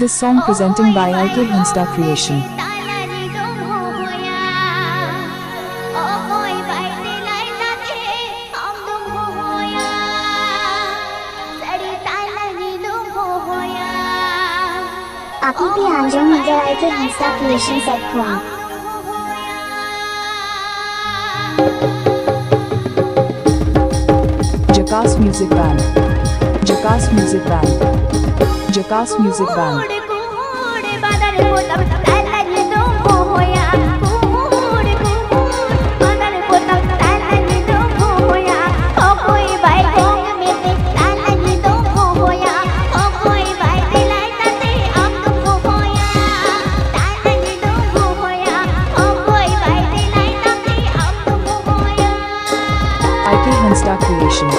this song presenting by IK Hansda Creation. आपकी भी आंजों नजर आए थे हंसदा क्रिएशन सेट खोन। Jhakas Music Band. Jhakas Music Band. Jhakas Music Band. कुहूर बादर पोतम तालनी दो होया कुहूर कुहूर बादर पोतम तालनी दो होया ओ कोई भाई गोंग में ते तालनी दो होया ओ कोई भाई दिलाई ताते हम तुम होया तालनी दो होया ओ कोई भाई दिलाई ताते हम तुम होया IK Hansda Creation.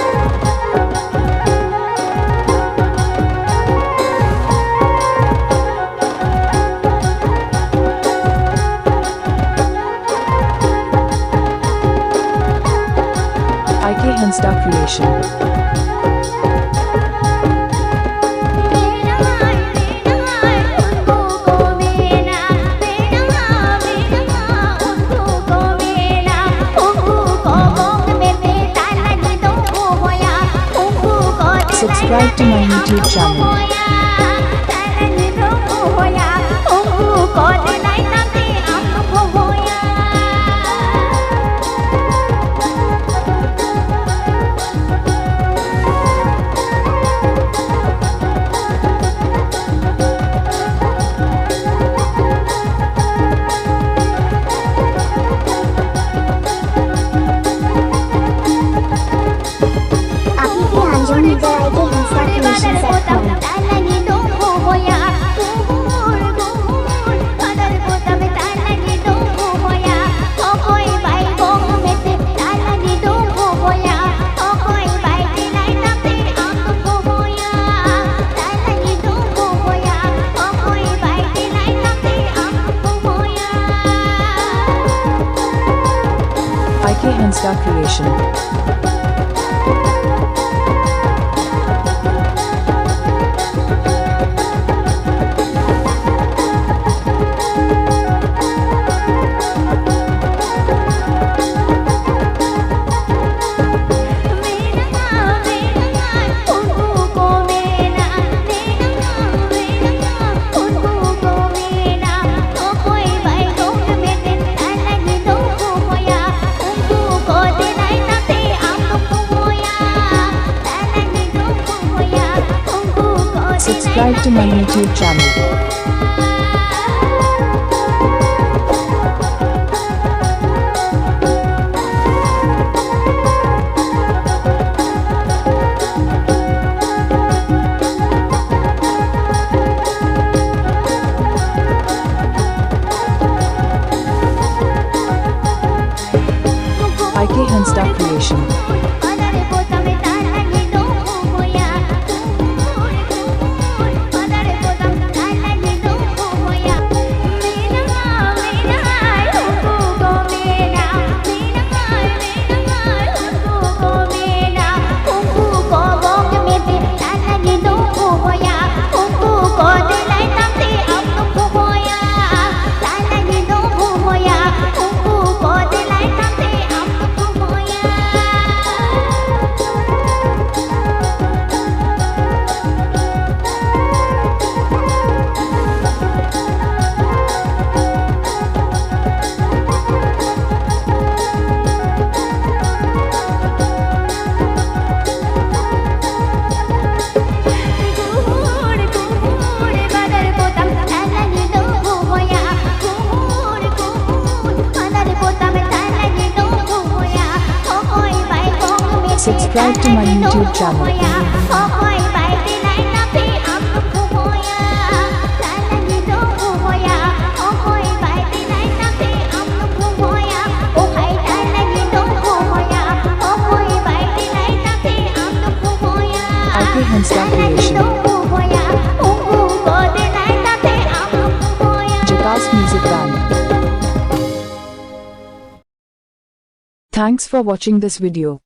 IK Hansda Creation. Subscribe to my YouTube channel. IK Hansda Creation. Subscribe to my YouTube channel. IK Hansda Creation. Subscribe to my YouTube channel. IK Hansda Creation. Jhakas Music Band. Thanks for watching this video.